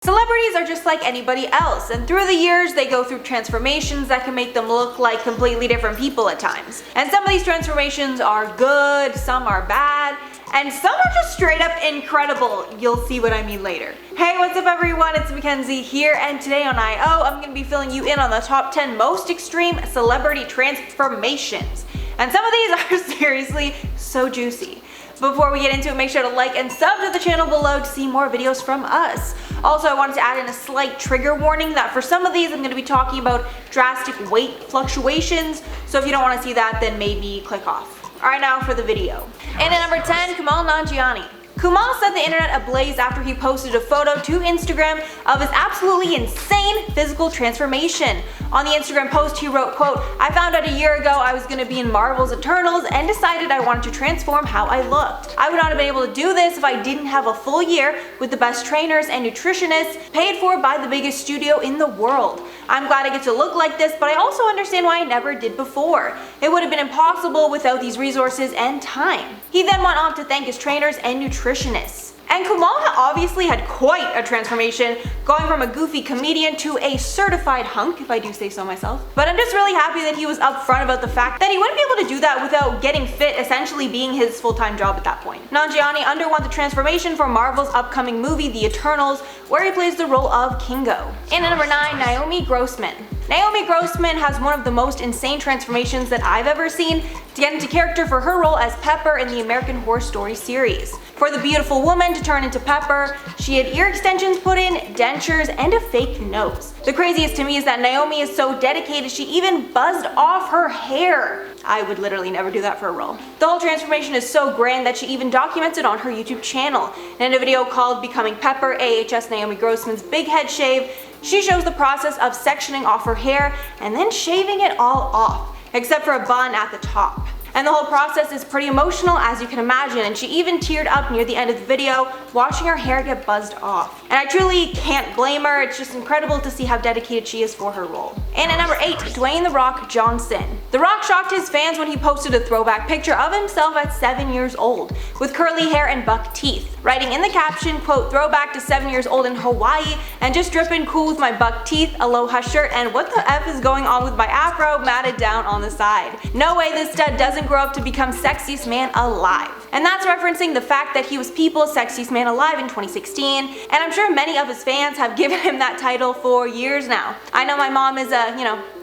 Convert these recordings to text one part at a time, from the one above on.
Celebrities are just like anybody else, and through the years they go through transformations that can make them look like completely different people at times. And some of these transformations are good, some are bad, and some are just straight up incredible. You'll see what I mean later. Hey, what's up everyone? It's Mackenzie here, and today on I.O. I'm going to be filling you in on the top 10 most extreme celebrity transformations. And some of these are seriously so juicy. Before we get into it, make sure to like and sub to the channel below to see more videos from us. Also, I wanted to add in a slight trigger warning that for some of these I'm going to be talking about drastic weight fluctuations, so if you don't want to see that, then maybe click off. Alright, now for the video. And at number 10, Kumail Nanjiani. Kumail set the internet ablaze after he posted a photo to Instagram of his absolutely insane physical transformation. On the Instagram post he wrote, quote, "I found out a year ago I was going to be in Marvel's Eternals and decided I wanted to transform how I looked. I would not have been able to do this if I didn't have a full year with the best trainers and nutritionists paid for by the biggest studio in the world. I'm glad I get to look like this, but I also understand why I never did before. It would have been impossible without these resources and time." He then went on to thank his trainers and nutritionists. And Kumail obviously had quite a transformation, going from a goofy comedian to a certified hunk, if I do say so myself. But I'm just really happy that he was upfront about the fact that he wouldn't be able to do that without getting fit, essentially being his full-time job at that point. Nanjiani underwent the transformation for Marvel's upcoming movie, The Eternals, where he plays the role of Kingo. And at number 9, Naomi Grossman. Naomi Grossman has one of the most insane transformations that I've ever seen to get into character for her role as Pepper in the American Horror Story series. For the beautiful woman to turn into Pepper, she had ear extensions put in, dentures, and a fake nose. The craziest to me is that Naomi is so dedicated she even buzzed off her hair. I would literally never do that for a role. The whole transformation is so grand that she even documents it on her YouTube channel. In a video called Becoming Pepper, AHS Naomi Grossman's Big Head Shave, she shows the process of sectioning off her hair and then shaving it all off, except for a bun at the top. And the whole process is pretty emotional, as you can imagine, and she even teared up near the end of the video watching her hair get buzzed off. And I truly can't blame her. It's just incredible to see how dedicated she is for her role. And at number 8, Dwayne "The Rock" Johnson. The Rock shocked his fans when he posted a throwback picture of himself at 7 years old, with curly hair and buck teeth, writing in the caption, quote, "Throwback to 7 years old in Hawaii, and just dripping cool with my buck teeth, aloha shirt, and what the F is going on with my afro matted down on the side. No way this stud doesn't grow up to become sexiest man alive." And that's referencing the fact that he was People's Sexiest Man Alive in 2016, and I'm sure many of his fans have given him that title for years now. I know my mom is a,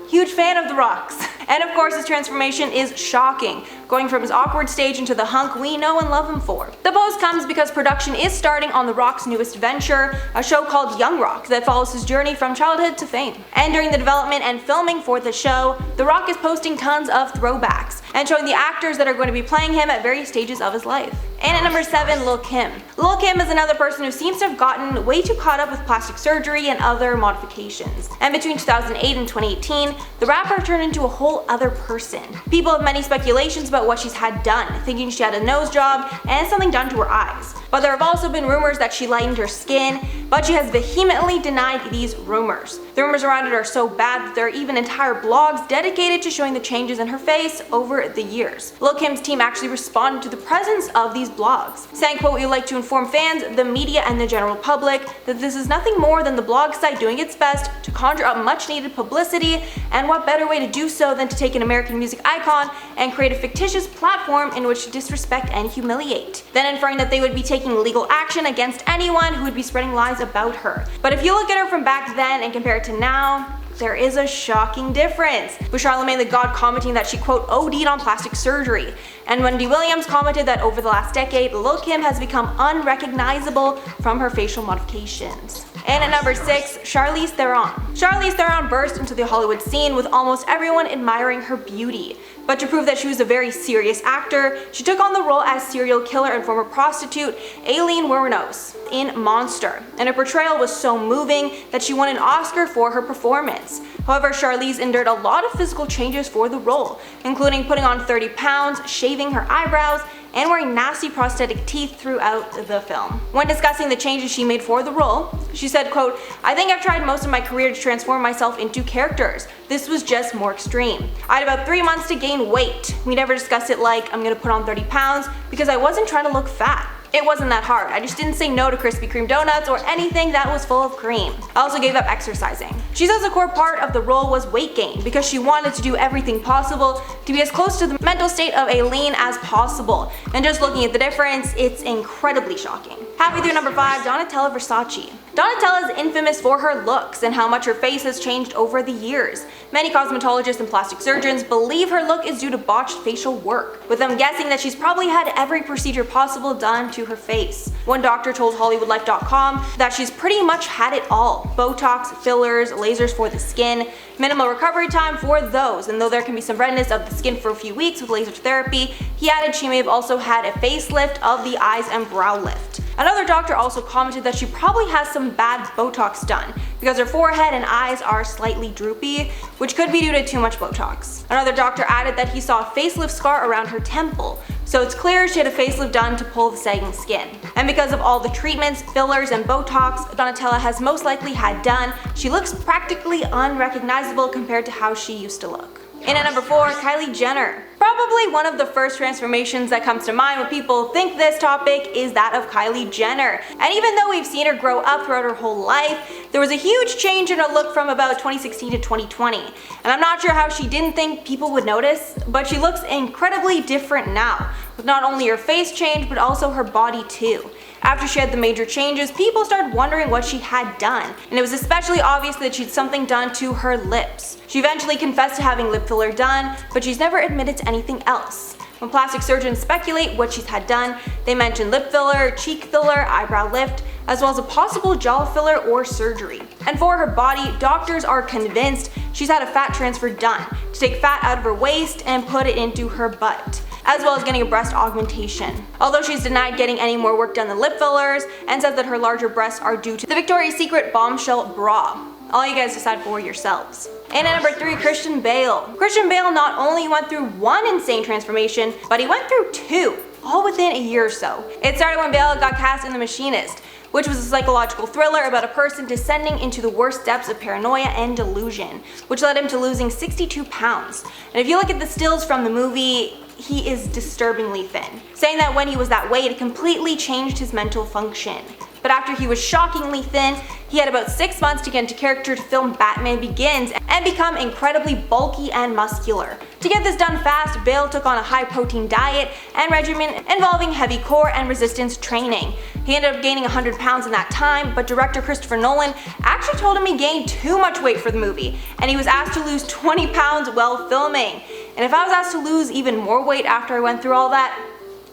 huge fan of The Rock's. And of course his transformation is shocking, going from his awkward stage into the hunk we know and love him for. The post comes because production is starting on The Rock's newest venture, a show called Young Rock that follows his journey from childhood to fame. And during the development and filming for the show, The Rock is posting tons of throwbacks and showing the actors that are going to be playing him at various stages of his life. And at number 7, Lil Kim. Lil Kim is another person who seems to have gotten way too caught up with plastic surgery and other modifications. And between 2008 and 2018, the rapper turned into a whole other person. People have many speculations about what she's had done, thinking she had a nose job and something done to her eyes. But there have also been rumors that she lightened her skin, but she has vehemently denied these rumors. The rumors around it are so bad that there are even entire blogs dedicated to showing the changes in her face over the years. Lil Kim's team actually responded to the presence of these blogs, saying, quote, "We would like to inform fans, the media, and the general public that this is nothing more than the blog site doing its best to conjure up much needed publicity, and what better way to do so than to take an American music icon and create a fictitious platform in which to disrespect and humiliate," then inferring that they would be taking legal action against anyone who would be spreading lies about her. But if you look at her from back then and compare it to now, there is a shocking difference, with Charlamagne the God commenting that she, quote, "OD'd on plastic surgery," and Wendy Williams commented that over the last decade, Lil Kim has become unrecognizable from her facial modifications. And at number 6, Charlize Theron. Charlize Theron burst into the Hollywood scene with almost everyone admiring her beauty. But to prove that she was a very serious actor, she took on the role as serial killer and former prostitute Aileen Wuornos in Monster, and her portrayal was so moving that she won an Oscar for her performance. However, Charlize endured a lot of physical changes for the role, including putting on 30 pounds, shaving her eyebrows, and wearing nasty prosthetic teeth throughout the film. When discussing the changes she made for the role, she said, quote, "I think I've tried most of my career to transform myself into characters. This was just more extreme. I had about 3 months to gain weight. We never discussed it like I'm gonna put on 30 pounds because I wasn't trying to look fat. It wasn't that hard. I just didn't say no to Krispy Kreme donuts or anything that was full of cream. I also gave up exercising. She says a core part of the role was weight gain because she wanted to do everything possible to be as close to the mental state of Aileen as possible. And just looking at the difference, it's incredibly shocking. Halfway through number 5, Donatella Versace. Donatella is infamous for her looks and how much her face has changed over the years. Many cosmetologists and plastic surgeons believe her look is due to botched facial work, with them guessing that she's probably had every procedure possible done to her face. One doctor told HollywoodLife.com that she's pretty much had it all: Botox, fillers, lasers for the skin, minimal recovery time for those, and though there can be some redness of the skin for a few weeks with laser therapy, he added she may have also had a facelift of the eyes and brow lift. Another doctor also commented that she probably has some bad Botox done because her forehead and eyes are slightly droopy, which could be due to too much Botox. Another doctor added that he saw a facelift scar around her temple, so it's clear she had a facelift done to pull the sagging skin. And because of all the treatments, fillers, and Botox Donatella has most likely had done, she looks practically unrecognizable compared to how she used to look. In at number 4, Kylie Jenner. Probably one of the first transformations that comes to mind when people think this topic is that of Kylie Jenner. And even though we've seen her grow up throughout her whole life, there was a huge change in her look from about 2016 to 2020. And I'm not sure how she didn't think people would notice, but she looks incredibly different now, with not only her face change, but also her body too. After she had the major changes, people started wondering what she had done, and it was especially obvious that she had something done to her lips. She eventually confessed to having lip filler done, but she's never admitted to anything else. When plastic surgeons speculate what she's had done, they mention lip filler, cheek filler, eyebrow lift, as well as a possible jaw filler or surgery. And for her body, doctors are convinced she's had a fat transfer done to take fat out of her waist and put it into her butt, as well as getting a breast augmentation. Although she's denied getting any more work done than lip fillers and says that her larger breasts are due to the Victoria's Secret bombshell bra. All you guys decide for yourselves. And at number 3, Christian Bale. Christian Bale not only went through one insane transformation, but he went through 2, all within a year or so. It started when Bale got cast in The Machinist, which was a psychological thriller about a person descending into the worst depths of paranoia and delusion, which led him to losing 62 pounds. And if you look at the stills from the movie, he is disturbingly thin, saying that when he was that way, it completely changed his mental function. But after he was shockingly thin, he had about 6 months to get into character to film Batman Begins and become incredibly bulky and muscular. To get this done fast, Bale took on a high-protein diet and regimen involving heavy core and resistance training. He ended up gaining 100 pounds in that time, but director Christopher Nolan actually told him he gained too much weight for the movie, and he was asked to lose 20 pounds while filming. And if I was asked to lose even more weight after I went through all that,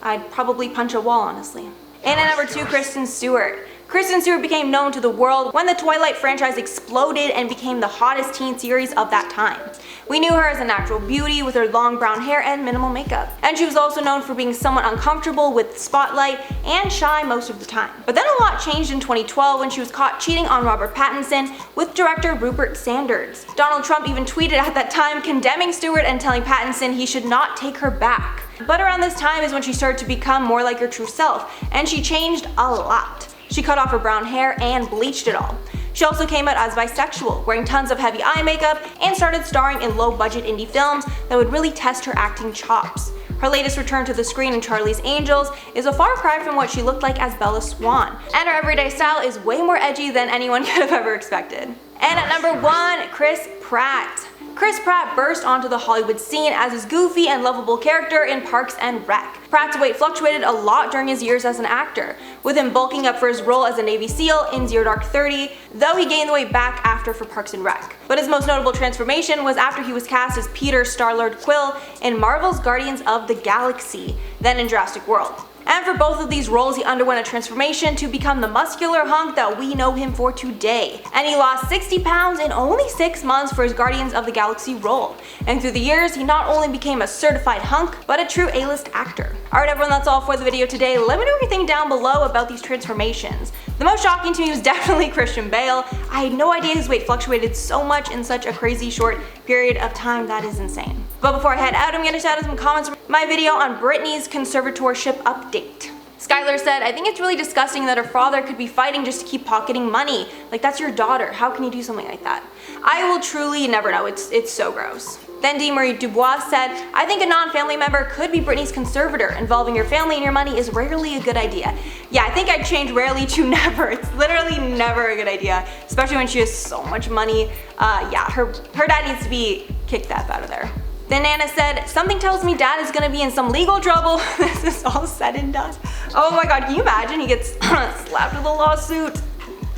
I'd probably punch a wall, honestly. And at number 2, Kristen Stewart. Kristen Stewart became known to the world when the Twilight franchise exploded and became the hottest teen series of that time. We knew her as a natural beauty with her long brown hair and minimal makeup. And she was also known for being somewhat uncomfortable with the spotlight and shy most of the time. But then a lot changed in 2012 when she was caught cheating on Robert Pattinson with director Rupert Sanders. Donald Trump even tweeted at that time condemning Stewart and telling Pattinson he should not take her back. But around this time is when she started to become more like her true self, and she changed a lot. She cut off her brown hair and bleached it all. She also came out as bisexual, wearing tons of heavy eye makeup, and started starring in low-budget indie films that would really test her acting chops. Her latest return to the screen in Charlie's Angels is a far cry from what she looked like as Bella Swan, and her everyday style is way more edgy than anyone could have ever expected. And at number 1, Chris Pratt. Chris Pratt burst onto the Hollywood scene as his goofy and lovable character in Parks and Rec. Pratt's weight fluctuated a lot during his years as an actor, with him bulking up for his role as a Navy SEAL in Zero Dark 30, though he gained the weight back after for Parks and Rec. But his most notable transformation was after he was cast as Peter Star-Lord Quill in Marvel's Guardians of the Galaxy, then in Jurassic World. And for both of these roles, he underwent a transformation to become the muscular hunk that we know him for today. And he lost 60 pounds in only 6 months for his Guardians of the Galaxy role. And through the years, he not only became a certified hunk, but a true A-list actor. Alright everyone, that's all for the video today. Let me know what you think down below about these transformations. The most shocking to me was definitely Christian Bale. I had no idea his weight fluctuated so much in such a crazy short period of time. That is insane. But before I head out, I'm going to shout out some comments from my video on Britney's conservatorship update. Skylar said, I think it's really disgusting that her father could be fighting just to keep pocketing money. Like, that's your daughter. How can you do something like that? I will truly never know. It's so gross. Then DeMarie Dubois said, I think a non-family member could be Britney's conservator. Involving your family and your money is rarely a good idea. Yeah, I think I'd change rarely to never. It's literally never a good idea, especially when she has so much money. Yeah, her dad needs to be kicked the F out of there. Then Nana said, something tells me dad is gonna be in some legal trouble. This is all said and done. Oh my god, can you imagine he gets slapped with a lawsuit?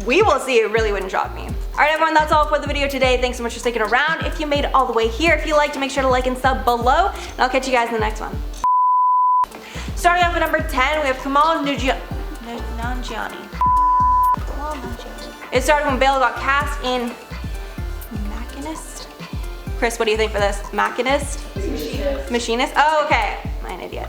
We will see, it really wouldn't shock me. Alright everyone, that's all for the video today. Thanks so much for sticking around. If you made it all the way here, if you liked, make sure to like and sub below, and I'll catch you guys in the next one. Starting off at number 10, we have Kumail Nanjiani. It started when Bale got cast in Machinist? Chris, what do you think for this? Machinist? Machinist? Oh, okay. I'm an idiot.